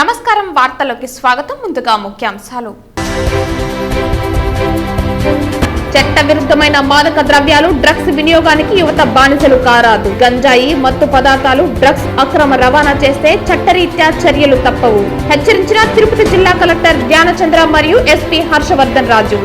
నమస్కారం వార్తల్లోకి స్వాగతం. ముందుగా ముఖ్యాంశాలు. చట్టవిరుద్ధమైన మాదక ద్రవ్యాలు డ్రగ్స్ వినియోగానికి యువత బానిసలు కారాదు. గంజాయి మత్తు పదార్థాలు డ్రగ్స్ అక్రమ రవాణా చేస్తే చట్టరీత్యా చర్యలు తప్పవు. హెచ్చరించిన తిరుపతి జిల్లా కలెక్టర్ ధ్యానచంద్ర మరియు ఎస్పీ హర్షవర్ధన్ రాజు.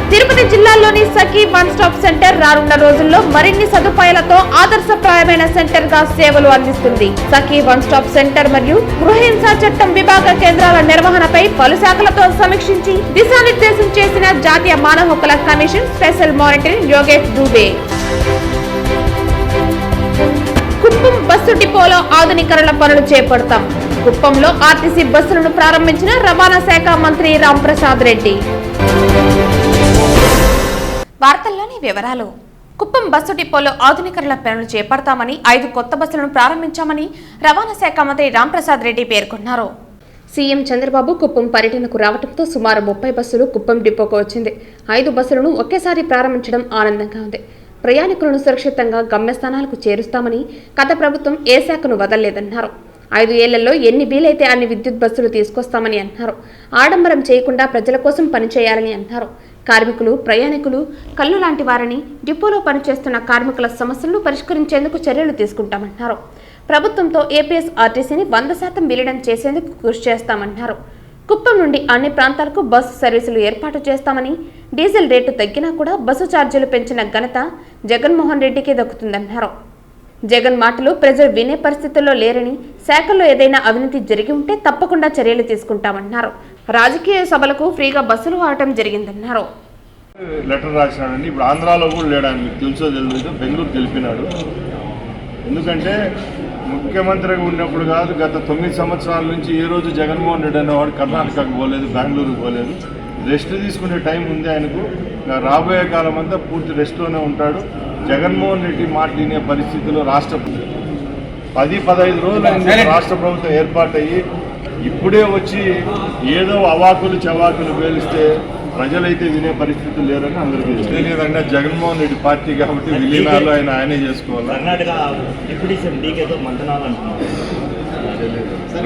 తిరుపతి జిల్లాలోని సఖీ వన్ స్టాప్ సెంటర్ రానున్న రోజుల్లో మరిన్ని సదుపాయాలతో ఆదర్శప్రాయమైన సెంటర్ గా సేవలు అందిస్తుంది. సఖీ వన్ స్టాప్ సెంటర్ మరియు గృహహింస చట్టం విభాగ కేంద్రాల నిర్వహణపై పలు శాఖలతో సమీక్షించి దిశానిర్దేశం చేసిన జాతీయ మానవ హక్కుల commission special monitor Yogesh Dubey. Kuppam bus డిపోలో ఆధునీకరణ పనులు చేపడతాం. కుప్పంలో ఆర్టీసీ బస్సులను ప్రారంభించిన రవాణా శాఖ మంత్రి రాంప్రసాద్ రెడ్డి. వార్తల్లోని వివరాలు. కుప్పం బస్సు డిపోలో ఆధునీకరణ పనులు చేపడతామని 5 కొత్త బస్సులను ప్రారంభించామని రవాణా శాఖ మంత్రి రాంప్రసాద్ రెడ్డి పేర్కొన్నారు. సీఎం చంద్రబాబు కుప్పం పర్యటనకు రావడంతో సుమారు 30 బస్సులు కుప్పం డిపోకు వచ్చింది. 5 బస్సులను ఒకేసారి ప్రారంభించడం ఆనందంగా ఉంది. ప్రయాణికులను సురక్షితంగా గమ్యస్థానాలకు చేరుస్తామని గత ప్రభుత్వం ఏ శాఖను వదలలేదన్నారు. 5 ఏళ్లలో ఎన్ని వీలైతే అన్ని విద్యుత్ బస్సులు తీసుకొస్తామని అన్నారు. ఆడంబరం చేయకుండా ప్రజల కోసం పనిచేయాలని అన్నారు. కార్మికులు, ప్రయాణికులు కళ్ళు లాంటి వారిని డిపోలో పనిచేస్తున్న కార్మికుల సమస్యలను పరిష్కరించేందుకు చర్యలు తీసుకుంటామన్నారు. ప్రభుత్వంతో ఏపీఎస్ ఆర్టీసీని 100% విలీనం చేసేందుకు కృషి చేస్తామన్నారు. కుప్పం నుండి అన్ని ప్రాంతాలకు బస్సు సర్వీసులు ఏర్పాటు చేస్తామని, డీజిల్ రేటు తగ్గినా కూడా బస్సు ఛార్జీలు పెంచిన ఘనత జగన్మోహన్ రెడ్డికి దక్కుతుందన్నారు. జగన్ మాటలు ప్రజలు వినే పరిస్థితుల్లో లేరని, శాఖల్లో ఏదైనా అవినీతి జరిగి ఉంటే తప్పకుండా చర్యలు తీసుకుంటామన్నారు. రాజకీయ సభలకు ఫ్రీగా బస్సులు వాడటం జరిగిందన్నారు. లెటర్ రాసినాడండి. ఇప్పుడు ఆంధ్రాలో కూడా లేడని మీకు తెలుసో తెలియదు, బెంగళూరు తెలిపినాడు. ఎందుకంటే ముఖ్యమంత్రిగా ఉన్నప్పుడు కాదు, గత 9 సంవత్సరాల నుంచి ఏ రోజు జగన్మోహన్ రెడ్డి అనేవాడు కర్ణాటకకు పోలేదు, బెంగళూరుకు పోలేదు. రెస్ట్ తీసుకునే టైం ఉంది ఆయనకు. రాబోయే కాలం అంతా పూర్తి రెస్ట్లోనే ఉంటాడు. జగన్మోహన్ రెడ్డి మాట వినే పరిస్థితుల్లో రాష్ట్ర 10-15 రోజులు రాష్ట్ర ప్రభుత్వం ఏర్పాటయ్యి ఇప్పుడే వచ్చి ఏదో అవాకులు చవాకులు పేలిస్తే ప్రజలైతే వినే పరిస్థితులు లేరని అందరికీ తెలియదండి. జగన్మోహన్ రెడ్డి పార్టీ కాబట్టి విలీనాలు ఆయనే చేసుకోవాలి.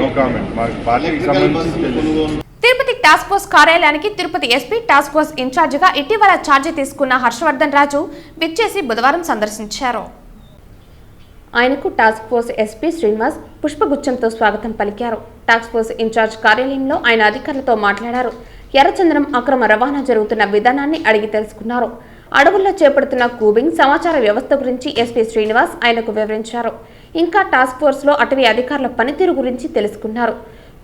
No comment. మాకు పార్టీకి సంబంధించి తెలియదు. తిరుపతి టాస్క్ ఫోర్స్ కార్యాలయానికి తిరుపతి ఎస్పీ టాస్క్ ఫోర్స్ ఇన్ఛార్జిగా ఇటీవల ఛార్జీ తీసుకున్న హర్షవర్ధన్ రాజు విచ్చేసి బుధవారం సందర్శించారు. ఆయనకు టాస్క్ ఫోర్స్ ఎస్పీ శ్రీనివాస్ పుష్పగుచ్చంతో స్వాగతం పలికారు. టాస్క్ ఫోర్స్ ఇన్ఛార్జ్ కార్యాలయంలో ఆయన అధికారులతో మాట్లాడారు. ఎర్రచంద్రం అక్రమ రవాణా జరుగుతున్న విధానాన్ని అడిగి తెలుసుకున్నారు. అడవుల్లో చేపడుతున్న కూబింగ్ సమాచార వ్యవస్థ గురించి ఎస్పీ శ్రీనివాస్ ఆయనకు వివరించారు. ఇంకా టాస్క్ ఫోర్స్లో అటవీ అధికారుల పనితీరు గురించి తెలుసుకున్నారు.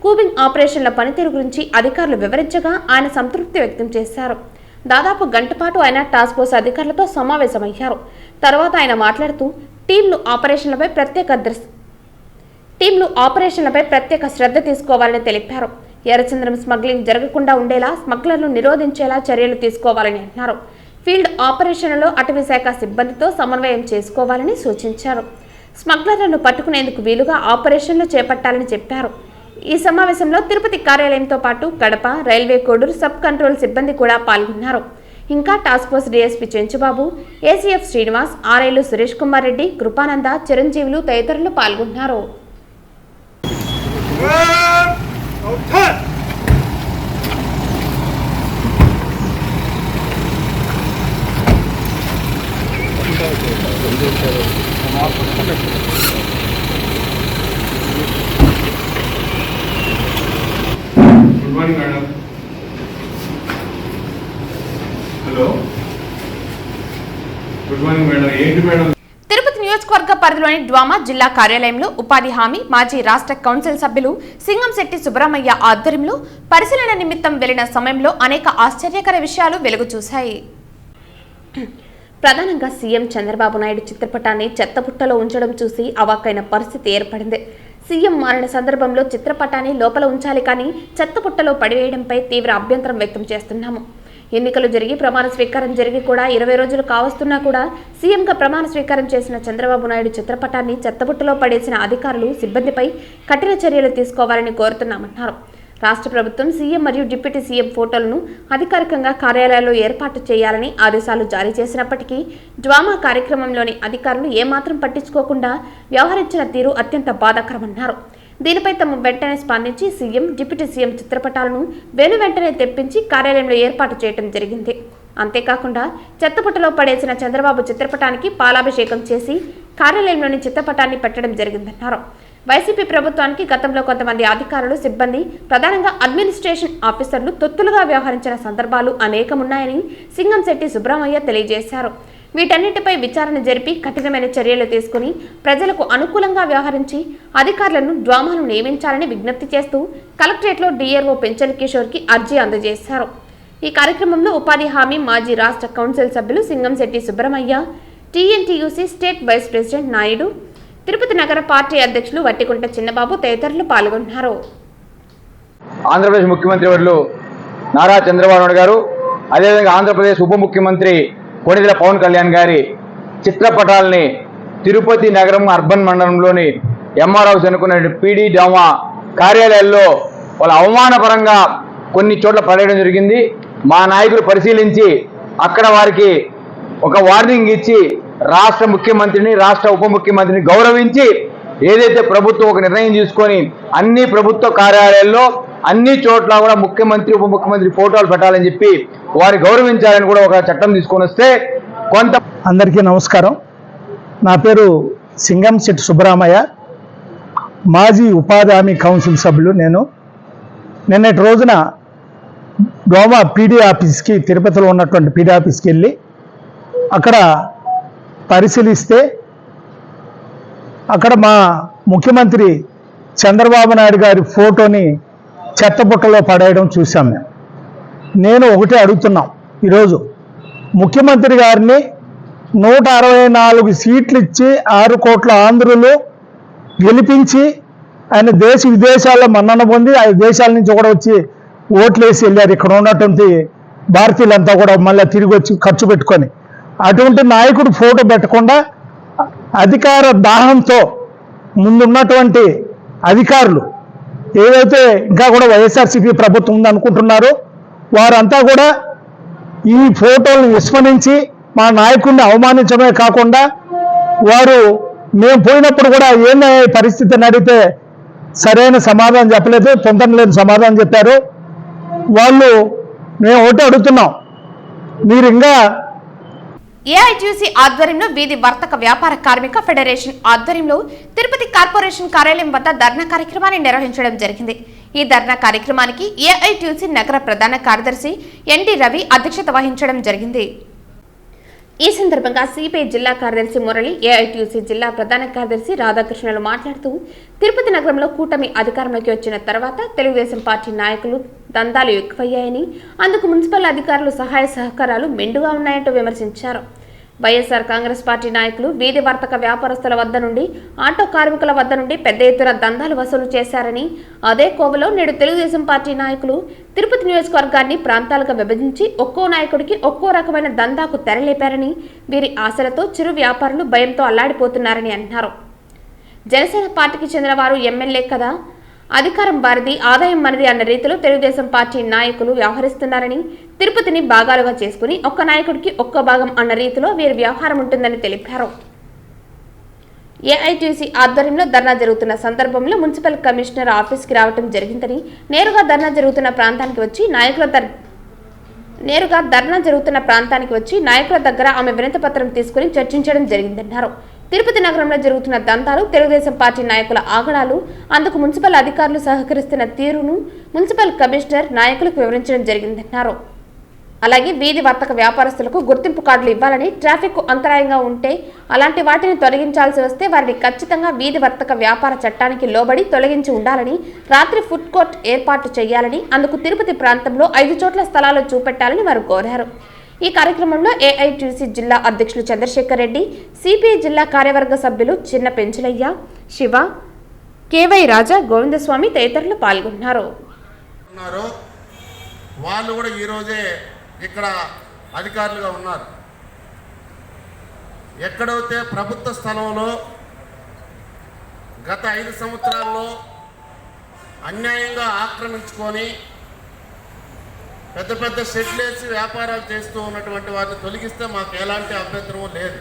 కూబింగ్ ఆపరేషన్ల పనితీరు గురించి అధికారులు వివరించగా ఆయన సంతృప్తి వ్యక్తం చేశారు. దాదాపు గంట పాటు ఆయన టాస్క్ ఫోర్స్ అధికారులతో సమావేశమయ్యారు. తర్వాత ఆయన మాట్లాడుతూ టీంలు ఆపరేషన్లపై ప్రత్యేక శ్రద్ధ తీసుకోవాలని తెలిపారు. ఎర్రచంద్రం స్మగ్లింగ్ జరగకుండా ఉండేలా స్మగ్లర్ను నిరోధించేలా చర్యలు తీసుకోవాలని అన్నారు. ఫీల్డ్ ఆపరేషన్లలో అటవీ శాఖ సిబ్బందితో సమన్వయం చేసుకోవాలని సూచించారు. స్మగ్లర్లను పట్టుకునేందుకు వీలుగా ఆపరేషన్లు చేపట్టాలని చెప్పారు. ఈ సమావేశంలో తిరుపతి కార్యాలయంతో పాటు Kadapa, railway Koduru sub control సిబ్బంది కూడా పాల్గొన్నారు. ఇంకా task force DSP Chenchubabu, ACF Srinivas, ఆర్ఐలు సురేష్ కుమార్ రెడ్డి, కృపానంద, చిరంజీవులు తదితరులు పాల్గొన్నారు. Good morning madam. Hello, good morning madam. ఏంటి మేడం? తిరుపతి నియోజకవర్గ పరిధిలోని డ్వామా జిల్లా కార్యాలయంలో ఉపాధి హామీ మాజీ రాష్ట్ర కౌన్సిల్ సభ్యులు సింగంశెట్టి సుబ్రహ్మయ్య ఆధ్వర్యంలో పరిశీలన నిమిత్తం వెళ్లిన సమయంలో అనేక ఆశ్చర్యకర విషయాలు వెలుగు చూశాయి. ప్రధానంగా సీఎం చంద్రబాబు నాయుడు చిత్రపటాన్ని చెత్తపుట్టలో ఉంచడం చూసి అవాక్కైన పరిస్థితి ఏర్పడింది. సీఎం మారిన సందర్భంలో చిత్రపటాన్ని లోపల ఉంచాలి కానీ చెత్తపుట్టలో పడివేయడంపై తీవ్ర అభ్యంతరం వ్యక్తం చేస్తున్నాము. ఎన్నికలు జరిగి ప్రమాణ స్వీకారం జరిగి కూడా 20 రోజులు కావస్తున్నా కూడా సీఎంగా ప్రమాణ స్వీకారం చేసిన చంద్రబాబు నాయుడు చిత్రపటాన్ని చెత్తబుట్టలో పడేసిన అధికారులు, సిబ్బందిపై కఠిన చర్యలు తీసుకోవాలని కోరుతున్నామన్నారు. రాష్ట్ర ప్రభుత్వం సీఎం మరియు డిప్యూటీ సీఎం ఫోటోలను అధికారికంగా కార్యాలయాల్లో ఏర్పాటు చేయాలని ఆదేశాలు జారీ చేసినప్పటికీ డ్రామా కార్యక్రమంలోని అధికారులు ఏమాత్రం పట్టించుకోకుండా వ్యవహరించిన తీరు అత్యంత బాధాకరమన్నారు. దీనిపై తమ వెంటనే స్పందించి సీఎం, డిప్యూటీ సీఎం చిత్రపటాలను వెంటనే తెప్పించి కార్యాలయంలో ఏర్పాటు చేయడం జరిగింది. అంతేకాకుండా చెత్తపుట్టలో పడేసిన చంద్రబాబు చిత్రపటానికి పాలాభిషేకం చేసి కార్యాలయంలోని చిత్రపటాన్ని పెట్టడం జరిగిందన్నారు. వైసీపీ ప్రభుత్వానికి గతంలో కొంతమంది అధికారులు, సిబ్బంది, ప్రధానంగా అడ్మినిస్ట్రేషన్ ఆఫీసర్లు తొత్తులుగా వ్యవహరించిన సందర్భాలు అనేకమున్నాయని సింగంశెట్టి సుబ్రహ్మయ్య తెలియజేశారు. వీటన్నిటిపై విచారణ జరిపి కఠినమైన చర్యలు తీసుకుని ప్రజలకు అనుకూలంగా వ్యవహరించి అధికారులను డ్రామాను నియమించాలని విజ్ఞప్తి చేస్తూ కలెక్టరేట్లో డీఆర్ఓ పెంచల్ కిషోర్కి అర్జీ అందజేశారు. ఈ కార్యక్రమంలో ఉపాధి హామీ మాజీ రాష్ట్ర కౌన్సిల్ సభ్యులు Singamsetty Subrahmaiah, TNTUC state vice president Naidu, Tirupati నగర పార్టీ అధ్యక్షులు వట్టికుంట చిన్నబాబు తదితరులు పాల్గొన్నారు. ఆంధ్రప్రదేశ్ ముఖ్యమంత్రి వర్యులు నారా చంద్రబాబు నాయుడు గారు, అదేవిధంగా ఆంధ్రప్రదేశ్ ఉప ముఖ్యమంత్రి కొణిదెల పవన్ కళ్యాణ్ గారి చిత్రపటాలని తిరుపతి నగరం అర్బన్ మండలంలోని ఎంఆర్ హౌస్ అనుకున్న పీడీ డామా కార్యాలయాల్లో వాళ్ళ అవమానపరంగా కొన్ని చోట్ల పడేయడం జరిగింది. మా నాయకులు పరిశీలించి అక్కడ వారికి ఒక వార్నింగ్ ఇచ్చి రాష్ట్ర ముఖ్యమంత్రిని, రాష్ట్ర ఉప ముఖ్యమంత్రిని గౌరవించి ఏదైతే ప్రభుత్వం ఒక నిర్ణయం తీసుకొని అన్ని ప్రభుత్వ కార్యాలయాల్లో అన్ని చోట్ల కూడా ముఖ్యమంత్రి, ఉప ముఖ్యమంత్రి ఫోటోలు పెట్టాలని చెప్పి వారి గౌరవించాలని కూడా ఒక చట్టం తీసుకొని వస్తే అందరికీ నమస్కారం. నా పేరు సింగంశెట్టి సుబ్రహ్మయ్య, మాజీ ఉపాధి హామీ కౌన్సిల్ సభ్యులు. నేను నిన్నటి రోజున డోమా పీడీ ఆఫీస్కి, తిరుపతిలో ఉన్నటువంటి పీడీ ఆఫీస్కి వెళ్ళి అక్కడ పరిశీలిస్తే అక్కడ మా ముఖ్యమంత్రి చంద్రబాబు నాయుడు గారి ఫోటోని చెత్తబుట్టలో పడేయడం చూసాం. నేను ఒకటే అడుగుతున్నాం, ఈరోజు ముఖ్యమంత్రి గారిని 164 సీట్లు ఇచ్చి 6 కోట్ల ఆంధ్రులు గెలిపించి ఆయన దేశ విదేశాల్లో మన్నన పొంది ఆ దేశాల నుంచి కూడా వచ్చి ఓట్లేసి వెళ్ళారు. ఇక్కడ ఉన్నటువంటి భారతీయులంతా కూడా మళ్ళీ తిరిగి వచ్చి ఖర్చు పెట్టుకొని, అటువంటి నాయకుడు ఫోటో పెట్టకుండా అధికార దాహంతో ముందున్నటువంటి అధికారులు ఏదైతే ఇంకా కూడా వైఎస్ఆర్సీపీ ప్రభుత్వం ఉందనుకుంటున్నారో వారంతా కూడా ఈ ఫోటోలను విస్మరించి మా నాయకుడిని అవమానించడమే కాకుండా వారు మేము పోయినప్పుడు కూడా ఏంది పరిస్థితిని అడిగితే సరైన సమాధానం చెప్పలేదు, పొందలేని సమాధానం చెప్పారు. వాళ్ళు మేము ఒకటి అడుగుతున్నాం, మీరు ఇంకా ఏఐటీయూసీ ఆధ్వర్యంలో వీధి వర్తక వ్యాపార కార్మిక ఫెడరేషన్ ఆధ్వర్యంలో తిరుపతి కార్పొరేషన్ కార్యాలయం వద్ద ధర్నా కార్యక్రమాన్ని నిర్వహించడం జరిగింది. ఈ ధర్నా కార్యక్రమానికి ఏఐటీయూసీ నగర ప్రధాన కార్యదర్శి ఎన్డి రవి అధ్యక్షత వహించడం జరిగింది. ఈ సందర్భంగా సిపిఐ జిల్లా కార్యదర్శి మురళి, ఏఐటీయూసీ జిల్లా ప్రధాన కార్యదర్శి రాధాకృష్ణలు మాట్లాడుతూ తిరుపతి నగరంలో కూటమి అధికారంలోకి వచ్చిన తర్వాత తెలుగుదేశం పార్టీ నాయకులు దందాలు ఎక్కువయ్యాయని, అందుకు మున్సిపల్ అధికారులు సహాయ సహకారాలు మెండుగా ఉన్నాయంటూ విమర్శించారు. వైఎస్ఆర్ కాంగ్రెస్ పార్టీ నాయకులు వీధి వర్తక వ్యాపారస్తుల వద్ద నుండి, ఆటో కార్మికుల వద్ద నుండి పెద్ద ఎత్తున దందాలు వసూలు చేశారని, అదే కోవలో నేడు తెలుగుదేశం పార్టీ నాయకులు తిరుపతి నియోజకవర్గాన్ని ప్రాంతాలుగా విభజించి ఒక్కో నాయకుడికి ఒక్కో రకమైన దందాకు తెరలేపారని, వీరి ఆశలతో చిరు వ్యాపారులు భయంతో అల్లాడిపోతున్నారని అన్నారు. జనసేన పార్టీకి చెందిన వారు ఎమ్మెల్యే కదా, అధికారం వారిది, ఆదాయం మనది అన్న రీతిలో తెలుగుదేశం పార్టీ నాయకులు వ్యవహరిస్తున్నారని, తిరుపతిని భాగాలుగా చేసుకుని ఒక్క నాయకుడికి ఒక్క భాగం అన్న రీతిలో వీరి వ్యవహారం ఉంటుందని తెలిపారు. ఏఐటీసీ ఆధ్వర్యంలో ధర్నా జరుగుతున్న సందర్భంలో మున్సిపల్ కమిషనర్ ఆఫీస్కి రావడం జరిగిందని, నేరుగా ధర్నా జరుగుతున్న ప్రాంతానికి వచ్చి నాయకుల దగ్గర ఆమె వినతి పత్రం తీసుకుని చర్చించడం జరిగిందన్నారు. తిరుపతి నగరంలో జరుగుతున్న దందాలు, తెలుగుదేశం పార్టీ నాయకుల ఆగడాలు, అందుకు మున్సిపల్ అధికారులు సహకరిస్తున్న తీరును మున్సిపల్ కమిషనర్ నాయకులకు వివరించడం జరిగిందన్నారు. అలాగే వీధి వర్తక వ్యాపారస్తులకు గుర్తింపు కార్డులు ఇవ్వాలని, ట్రాఫిక్ అంతరాయంగా ఉంటే అలాంటి వాటిని తొలగించాల్సి వస్తే వారిని ఖచ్చితంగా వీధి వర్తక వ్యాపార చట్టానికి లోబడి తొలగించి ఉండాలని, రాత్రి ఫుడ్ కోర్ట్ ఏర్పాటు చేయాలని, అందుకు తిరుపతి ప్రాంతంలో 5 చోట్ల స్థలాలు చూపెట్టాలని వారు కోరారు. ఈ కార్యక్రమంలో ఏఐటీయూసీ జిల్లా అధ్యక్షులు చంద్రశేఖర్ రెడ్డి, సిపిఐ జిల్లా కార్యవర్గ సభ్యులు చిన్న పెంచలయ్య, శివ, కేవై రాజా, గోవిందస్వామి తదితరులు పాల్గొన్నారు. వాళ్ళు కూడా ఈరోజే ఇక్కడ అధికారులుగా ఉన్నారు. ఎక్కడైతే ప్రభుత్వ స్థలంలో గత 5 సంవత్సరాల్లో అన్యాయంగా ఆక్రమించుకొని పెద్ద పెద్ద షెడ్లు వేసి వ్యాపారాలు చేస్తూ ఉన్నటువంటి వారిని తొలగిస్తే మాకు ఎలాంటి అభ్యంతరం లేదు.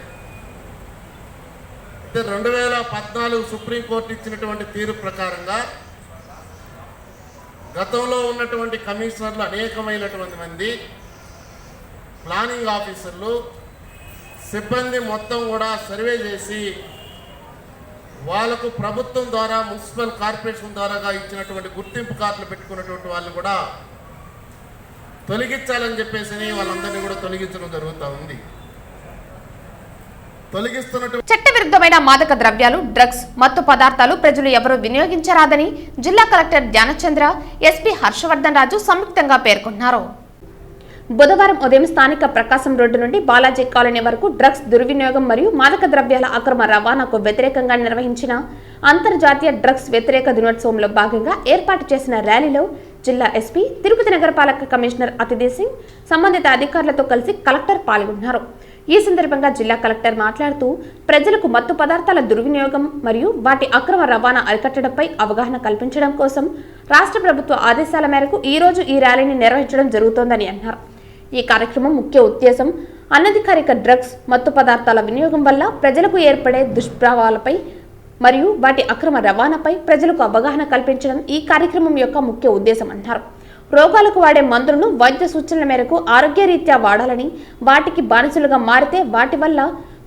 2014 సుప్రీంకోర్టు ఇచ్చినటువంటి తీర్పు ప్రకారంగా గతంలో ఉన్నటువంటి కమిషనర్లు అనేకమైనటువంటి మంది, ప్లానింగ్ ఆఫీసర్లు, సిబ్బంది మొత్తం కూడా సర్వే చేసి వాళ్ళకు ప్రభుత్వం ద్వారా మున్సిపల్ కార్పొరేషన్ ద్వారాగా ఇచ్చినటువంటి గుర్తింపు కార్డులు పెట్టుకున్నటువంటి వాళ్ళు కూడా తొలగించాలని చెప్పేసి వాళ్ళందరినీ కూడా తొలగించడం జరుగుతూ ఉంది. చట్టవిరుద్ధమైన మాదక ద్రవ్యాలు, డ్రగ్స్, మత్తు పదార్థాలు ప్రజలు ఎవరూ వినియోగించరాదని జిల్లా కలెక్టర్ జ్ఞానచంద్ర, ఎస్పీ హర్షవర్ధన్ రాజు సంయుక్తంగా పేర్కొన్నారు. బుధవారం ఉదయం స్థానిక ప్రకాశం రోడ్డు నుండి బాలాజీ కాలనీ వరకు డ్రగ్స్ దుర్వినియోగం మరియు మాదక ద్రవ్యాల అక్రమ రవాణాకు వ్యతిరేకంగా నిర్వహించిన అంతర్జాతీయ డ్రగ్స్ వ్యతిరేక దినోత్సవంలో భాగంగా ఏర్పాటు చేసిన ర్యాలీలో జిల్లా ఎస్పీ, తిరుపతి నగరపాలక కమిషనర్ అతిథి సింగ్, సంబంధిత అధికారులతో కలిసి కలెక్టర్ పాల్గొన్నారు. ఈ సందర్భంగా జిల్లా కలెక్టర్ మాట్లాడుతూ ప్రజలకు మత్తు పదార్థాల దుర్వినియోగం మరియు వాటి అక్రమ రవాణా అరికట్టడంపై అవగాహన కల్పించడం కోసం రాష్ట్ర ప్రభుత్వ ఆదేశాల మేరకు ఈ రోజు ఈ ర్యాలీని నిర్వహించడం జరుగుతోందని అన్నారు. ఈ కార్యక్రమం ముఖ్య ఉద్దేశం అనధికారిక డ్రగ్స్, మత్తు పదార్థాల వినియోగం వల్ల ప్రజలకు ఏర్పడే దుష్ప్రభావాలపై మరియు వాటి అక్రమ రవాణాపై ప్రజలకు అవగాహన కల్పించడం ఈ కార్యక్రమం యొక్క ముఖ్య ఉద్దేశం అన్నారు. రోగాలకు వాడే మందులను వైద్య సూచనల మేరకు ఆరోగ్యరీత్యా వాడాలని, వాటికి బానిసలుగా మారితే వాటి వల్ల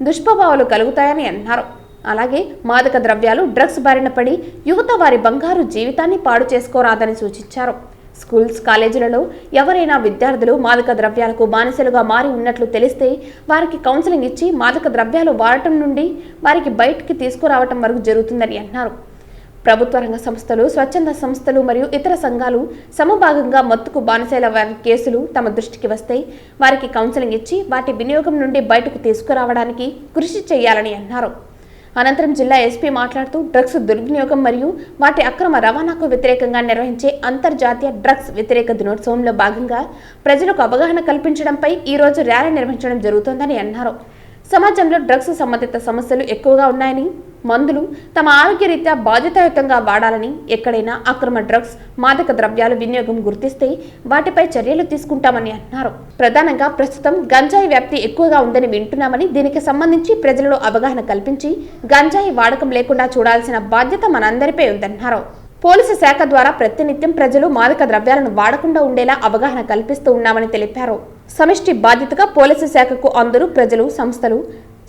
దుష్ప్రభావాలు కలుగుతాయని అన్నారు. అలాగే మాదక ద్రవ్యాలు, డ్రగ్స్ బారిన పడి యువత వారి బంగారు జీవితాన్ని పాడు చేసుకోరాదని సూచించారు. స్కూల్స్, కాలేజీలలో ఎవరైనా విద్యార్థులు మాదక ద్రవ్యాలకు బానిసలుగా మారి ఉన్నట్లు తెలిస్తే వారికి కౌన్సిలింగ్ ఇచ్చి మాదక ద్రవ్యాలు వాడటం నుండి వారికి బయటికి తీసుకురావటం వరకు జరుగుతుందని అన్నారు. ప్రభుత్వ రంగ సంస్థలు, స్వచ్ఛంద సంస్థలు మరియు ఇతర సంఘాలు సమభాగంగా మత్తుకు బానిసైన వారి కేసులు తమ దృష్టికి వస్తే వారికి కౌన్సిలింగ్ ఇచ్చి వాటి వినియోగం నుండి బయటకు తీసుకురావడానికి కృషి చేయాలని అన్నారు. అనంతరం జిల్లా ఎస్పీ మాట్లాడుతూ డ్రగ్స్ దుర్వినియోగం మరియు వాటి అక్రమ రవాణాకు వ్యతిరేకంగా నిర్వహించే అంతర్జాతీయ డ్రగ్స్ వ్యతిరేక దినోత్సవంలో భాగంగా ప్రజలకు అవగాహన కల్పించడంపై ఈ రోజు ర్యాలీ నిర్వహించడం జరుగుతోందని అన్నారు. సమాజంలో డ్రగ్స్ సంబంధిత సమస్యలు ఎక్కువగా ఉన్నాయని, మందులు తమ ఆరోగ్యరీత్యా బాధ్యతాయుతంగా వాడాలని, ఎక్కడైనా అక్రమ డ్రగ్స్, మాదక ద్రవ్యాల వినియోగం గుర్తిస్తే వాటిపై చర్యలు తీసుకుంటామని అన్నారు. ప్రధానంగా ప్రస్తుతం గంజాయి వ్యాప్తి ఎక్కువగా ఉందని వింటున్నామని, దీనికి సంబంధించి ప్రజలలో అవగాహన కల్పించి గంజాయి వాడకం లేకుండా చూడాల్సిన బాధ్యత మనందరిపై ఉందన్నారు. పోలీసు శాఖ ద్వారా ప్రతినిత్యం ప్రజలు మాదక ద్రవ్యాలను వాడకుండా ఉండేలా అవగాహన కల్పిస్తూ ఉన్నామని తెలిపారు. సమిష్టి బాధ్యతగా పోలీసు శాఖకు అందరూ ప్రజలు, సంస్థలు,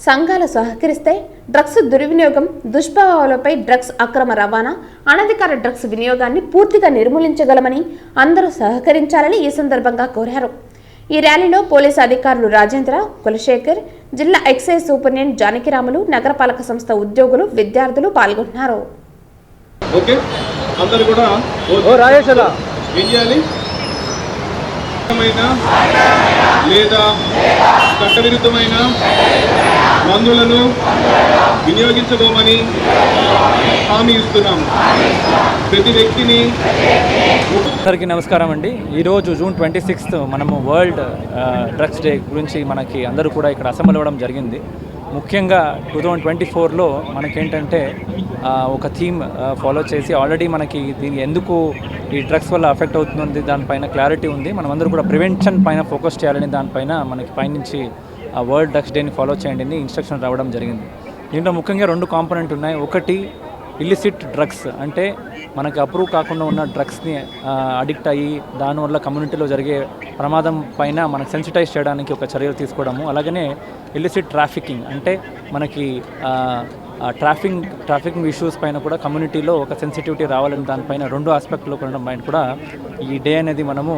సంఘాలు సహకరిస్తే డ్రగ్స్ దుర్వినియోగం, దుష్ప్రభావాలపై డ్రగ్స్ అక్రమ రవాణా, అనధికార డ్రగ్స్ వినియోగాన్ని పూర్తిగా నిర్మూలించగలమని అందరూ సహకరించాలని ఈ సందర్భంగా కోరారు. ఈ ర్యాలీలో పోలీసు అధికారులు రాజేంద్ర, కులశేఖర్, జిల్లా ఎక్సైజ్ సూపరింటెండెంట్ జానకిరాములు, నగరపాలక సంస్థ ఉద్యోగులు, విద్యార్థులు పాల్గొన్నారు. ఓకే, అందరు కూడా ఏం చేయాలి? లేదా చట్టవిరుద్ధమైన మందులను వినియోగించబోమని హామీ ఇస్తున్నాము. ప్రతి వ్యక్తిని. అందరికీ నమస్కారం అండి. ఈరోజు జూన్ 26 మనము వరల్డ్ డ్రగ్స్ డే గురించి మనకి అందరూ కూడా ఇక్కడ అసెంబ్లీ అవ్వడం జరిగింది. ముఖ్యంగా 2024లో మనకేంటంటే ఒక థీమ్ ఫాలో చేసి ఆల్రెడీ మనకి దీని ఎందుకు ఈ డ్రగ్స్ వల్ల అఫెక్ట్ అవుతుంది దానిపైన క్లారిటీ ఉంది. మనం అందరూ కూడా ప్రివెన్షన్ పైన ఫోకస్ చేయాలని దానిపైన మనకి పైనుంచి వరల్డ్ డ్రగ్స్ డేని ఫాలో చేయండి అని ఇన్స్ట్రక్షన్ రావడం జరిగింది. దీంట్లో ముఖ్యంగా 2 కాంపోనెంట్ ఉన్నాయి. ఒకటి ఇల్లిసిట్ డ్రగ్స్, అంటే మనకి అప్రూవ్ కాకుండా ఉన్న డ్రగ్స్ని అడిక్ట్ అయ్యి దానివల్ల కమ్యూనిటీలో జరిగే ప్రమాదం పైన మనకు సెన్సిటైజ్ చేయడానికి ఒక చర్యలు తీసుకోవడము. అలాగనే ఇల్లిసిట్ ట్రాఫికింగ్, అంటే మనకి ట్రాఫికింగ్ ఇష్యూస్ పైన కూడా కమ్యూనిటీలో ఒక సెన్సిటివిటీ రావాలని దానిపైన 2 ఆస్పెక్ట్లో కొనడం పైన కూడా ఈ డే అనేది మనము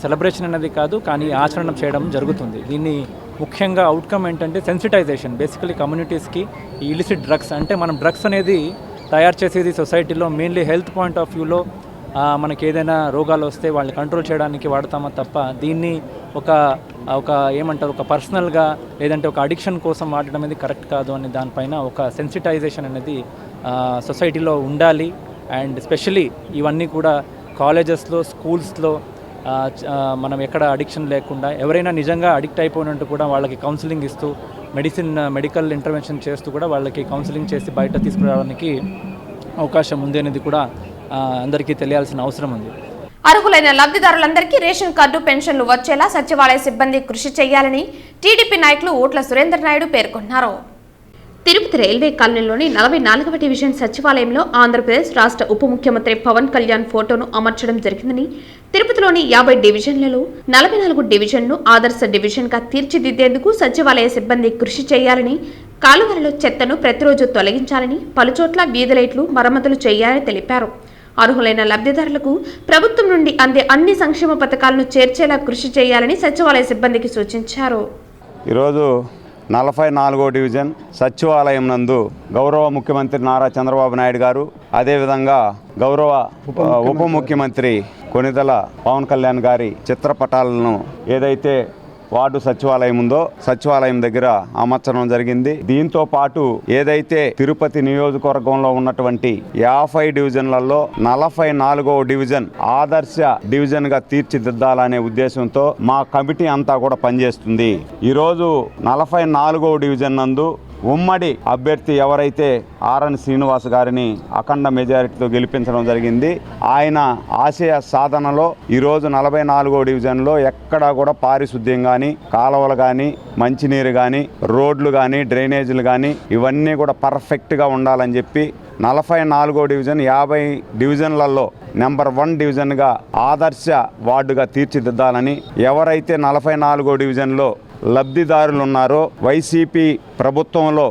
సెలబ్రేషన్ అనేది కాదు కానీ ఆచరణ చేయడం జరుగుతుంది. దీన్ని ముఖ్యంగా అవుట్కమ్ ఏంటంటే సెన్సిటైజేషన్. బేసికలీ కమ్యూనిటీస్కి ఈ ఇలిసిట్ డ్రగ్స్, అంటే మనం డ్రగ్స్ అనేది తయారు చేసేది సొసైటీలో మెయిన్లీ హెల్త్ పాయింట్ ఆఫ్ వ్యూలో మనకి ఏదైనా రోగాలు వస్తే వాళ్ళని కంట్రోల్ చేయడానికి వాడతామా తప్ప దీన్ని ఒక ఏమంటారు ఒక పర్సనల్గా లేదంటే ఒక అడిక్షన్ కోసం వాడడం అనేది కరెక్ట్ కాదు అని దానిపైన ఒక సెన్సిటైజేషన్ అనేది సొసైటీలో ఉండాలి. అండ్ స్పెషలీ ఇవన్నీ కూడా కాలేజెస్లో, స్కూల్స్లో మనం ఎక్కడ అడిక్షన్ లేకుండా ఎవరైనా నిజంగా అడిక్ట్ అయిపోయినట్టు కూడా వాళ్ళకి కౌన్సిలింగ్ ఇస్తూ మెడికల్ ఇంటర్వెన్షన్ చేస్తూ కూడా వాళ్ళకి కౌన్సిలింగ్ చేసి బయట తీసుకురావడానికి అవకాశం ఉంది అనేది కూడా అందరికీ తెలియాల్సిన అవసరం ఉంది. అర్హులైన లబ్ధిదారులందరికీ రేషన్ కార్డు పెన్షన్లు వచ్చేలా సచివాలయ సిబ్బంది కృషి చేయాలని టీడీపీ నాయకులు ఊట్ల సురేందర్ నాయుడు పేర్కొన్నారు. తిరుపతి రైల్వే కాలనీలోని 44వ డివిజన్ సచివాలయంలో ఆంధ్రప్రదేశ్ రాష్ట్ర ఉప ముఖ్యమంత్రి పవన్ కళ్యాణ్ ఫోటోను అమర్చడం జరిగిందని, తిరుపతిలోని 50 డివిజన్లలో 44 డివిజన్ను ఆదర్శ డివిజన్గా తీర్చిదిద్దేందుకు సచివాలయ సిబ్బంది కృషి చేయాలని, కాలువలలో చెత్తను ప్రతిరోజు తొలగించాలని, పలుచోట్ల వీధి లైట్లు మరమ్మతులు చేయాలని తెలిపారు. అర్హులైన లబ్ధిదారులకు ప్రభుత్వం నుండి అందే అన్ని సంక్షేమ పథకాలను చేర్చేలా కృషి చేయాలని సచివాలయ సిబ్బందికి సూచించారు. ఈరోజు 44వ డివిజన్ సచివాలయం నందు గౌరవ ముఖ్యమంత్రి నారా చంద్రబాబు నాయుడు గారు, అదేవిధంగా గౌరవ ఉప ముఖ్యమంత్రి కొణిదెల పవన్ కళ్యాణ్ గారి చిత్రపటాలను ఏదైతే వార్డు సచివాలయం ఉందో సచివాలయం దగ్గర అమర్చడం జరిగింది. దీంతో పాటు ఏదైతే తిరుపతి నియోజకవర్గంలో ఉన్నటువంటి 50 డివిజన్లలో 44వ డివిజన్ ఆదర్శ డివిజన్ గా తీర్చిదిద్దాలనే ఉద్దేశంతో మా కమిటీ అంతా కూడా పనిచేస్తుంది. ఈరోజు 44వ డివిజన్ నందు ఉమ్మడి అభ్యర్థి ఎవరైతే ఆర్ఎన్ శ్రీనివాస్ గారిని అఖండ మెజారిటీతో గెలిపించడం జరిగింది. ఆయన ఆశయ సాధనలో ఈరోజు 44వ డివిజన్లో ఎక్కడా కూడా పారిశుద్ధ్యం కానీ, కాలువలు కానీ, మంచినీరు కానీ, రోడ్లు కానీ, డ్రైనేజీలు కానీ ఇవన్నీ కూడా పర్ఫెక్ట్గా ఉండాలని చెప్పి 44వ డివిజన్ 50 డివిజన్లలో నెంబర్ 1 డివిజన్గా ఆదర్శ వార్డుగా తీర్చిదిద్దాలని, ఎవరైతే 44వ డివిజన్లో లబ్ధిదారులు ఉన్నారో వైసీపీ ప్రభుత్వంలో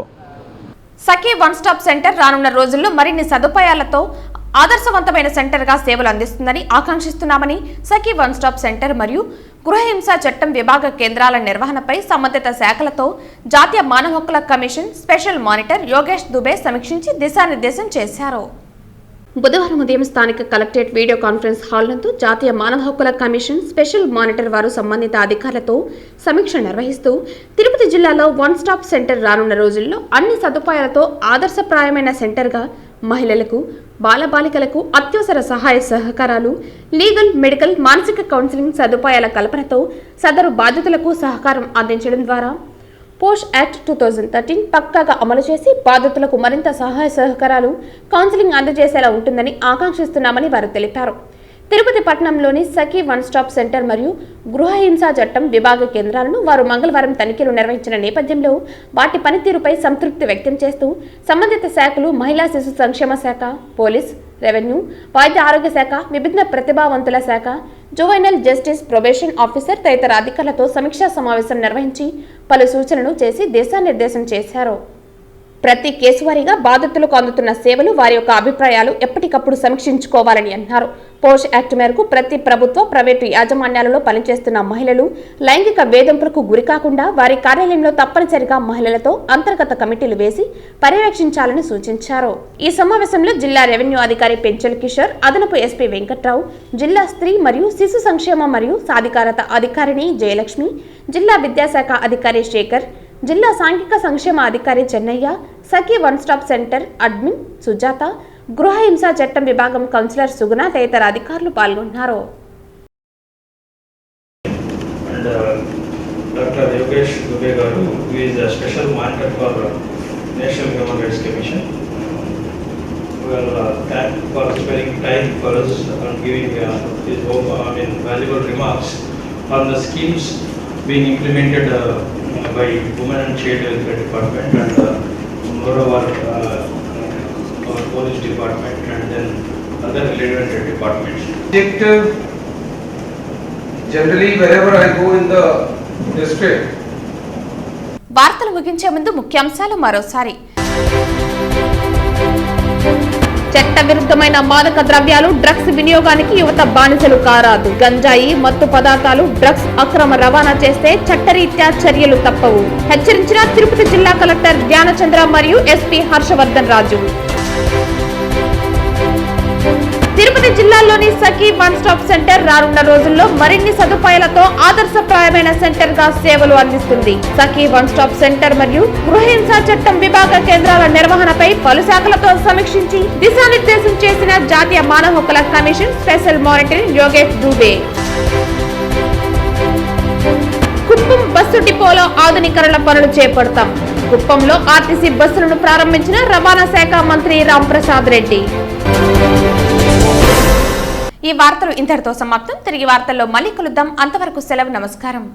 సఖీ వన్ స్టాప్ సెంటర్ రానున్న రోజుల్లో మరిన్ని సదుపాయాలతో ఆదర్శవంతమైన సెంటర్గా సేవలు అందిస్తుందని ఆకాంక్షిస్తున్నామని సఖీ వన్ స్టాప్ సెంటర్ మరియు గృహహింస చట్టం విభాగ కేంద్రాల నిర్వహణపై సంబంధిత శాఖలతో జాతీయ మానవ హక్కుల commission special monitor Yogesh Dubey సమీక్షించి దిశానిర్దేశం చేశారు. బుధవారం ఉదయం స్థానిక కలెక్టరేట్ వీడియో కాన్ఫరెన్స్ హాల్ నందు జాతీయ మానవ హక్కుల కమిషన్ స్పెషల్ మానిటర్ వారు సంబంధిత అధికారులతో సమీక్ష నిర్వహిస్తూ తిరుపతి జిల్లాలో వన్ స్టాప్ సెంటర్ రానున్న రోజుల్లో అన్ని సదుపాయాలతో ఆదర్శప్రాయమైన సెంటర్గా మహిళలకు, బాలబాలికలకు అత్యవసర సహాయ సహకారాలు, లీగల్, మెడికల్, మానసిక కౌన్సిలింగ్ సదుపాయాల కల్పనతో సదరు బాధితులకు సహకారం అందించడం ద్వారా పోష్ యాక్ట్ 2013 పక్కాగా అమలు చేసి బాధితులకు మరింత సహాయ సహకారాలు, కౌన్సిలింగ్ అందజేసేలా ఉంటుందని ఆకాంక్షిస్తున్నామని వారు తెలిపారు. తిరుపతి పట్టణంలోని సఖీ వన్ స్టాప్ సెంటర్ మరియు గృహహింసా చట్టం విభాగ కేంద్రాలను వారు మంగళవారం తనిఖీలు నిర్వహించిన నేపథ్యంలో వాటి పనితీరుపై సంతృప్తి వ్యక్తం చేస్తూ సంబంధిత శాఖలు మహిళా శిశు సంక్షేమ శాఖ, పోలీస్, రెవెన్యూ, వైద్య ఆరోగ్య శాఖ, విభిన్న ప్రతిభావంతుల శాఖ, జువైనల్ జస్టిస్ ప్రొబేషన్ ఆఫీసర్ తదితర అధికారులతో సమీక్షా సమావేశం నిర్వహించి పలు సూచనలు చేసి దిశానిర్దేశం చేశారు. ప్రతి కేసు వారీగా బాధితులకు అందుతున్న సేవలు, వారి యొక్క అభిప్రాయాలు ఎప్పటికప్పుడు సమీక్షించుకోవాలని అన్నారు. పోష్ యాక్ట్ మేరకు ప్రతి ప్రభుత్వ, ప్రైవేటు యాజమాన్యాలలో పనిచేస్తున్న మహిళలు లైంగిక వేధింపులకు గురికాకుండా వారి కార్యాలయంలో తప్పనిసరిగా మహిళలతో అంతర్గత కమిటీలు వేసి పర్యవేక్షించాలని సూచించారు. ఈ సమావేశంలో జిల్లా రెవెన్యూ అధికారి పెంచల్ కిషోర్, అదనపు ఎస్పీ వెంకట్రావు, జిల్లా స్త్రీ మరియు శిశు సంక్షేమ మరియు సాధికారత అధికారిని జయలక్ష్మి, జిల్లా విద్యాశాఖ అధికారి శేఖర్, జిల్లా సాంఘిక సంక్షేమ అధికారి Chennaiah, Sakhi one stop centre admin Sujatha, గృహహింసా చట్టం విభాగం కౌన్సిలర్ సుగుణ తదితర అధికారులు పాల్గొన్నారు. డాక్టర్ యోగేష్ దుబే గారు, who is a special monitor for National Human Rights Commission. Well, thank for sparing time for us and giving his valuable remarks on the schemes being implemented by Women and Child Welfare Department and moreover our Police Department and then other related departments. Generally, wherever I go in the district. వార్తలు ముగించే ముందు ముఖ్యాంశాలు మరోసారి. చట్ట విరుద్ధమైన మాదక ద్రవ్యాలు, drugs వినియోగానికి యువత బానిసలు కారాదు. గంజాయి, మత్తు పదార్థాలు, డ్రగ్స్ అక్రమ రవాణా చేస్తే చట్టరీత్యా చర్యలు తప్పవు. హెచ్చరించిన తిరుపతి జిల్లా కలెక్టర్ ధ్యానచంద్ర మరియు ఎస్పీ హర్షవర్ధన్ రాజు. తిరుపతి జిల్లాలోని సఖీ వన్ స్టాప్ సెంటర్ రానున్న రోజుల్లో మరిన్ని సదుపాయాలతో ఆదర్శప్రాయమైన సెంటర్ గా సేవలు అందిస్తుంది. సఖీ వన్ స్టాప్ సెంటర్ మరియు గృహహింసా చట్టం విభాగ కేంద్రాల నిర్వహణపై పలు శాఖలతో సమీక్షించి దిశానిర్దేశం చేసిన జాతీయ మానవ హక్కుల commission special monitor Yogesh Dubey. Kuppam bus డిపోలో ఆధునీకరణ పనులు చేపడతాం. కుప్పంలో ఆర్టీసీ బస్సులను ప్రారంభించిన రవాణా శాఖ మంత్రి రాంప్రసాద్ రెడ్డి. ఈ వార్తలు ఇంతటితో సమాప్తం. తిరిగి వార్తల్లో మళ్ళీ కలుద్దాం. అంతవరకు సెలవు. నమస్కారం.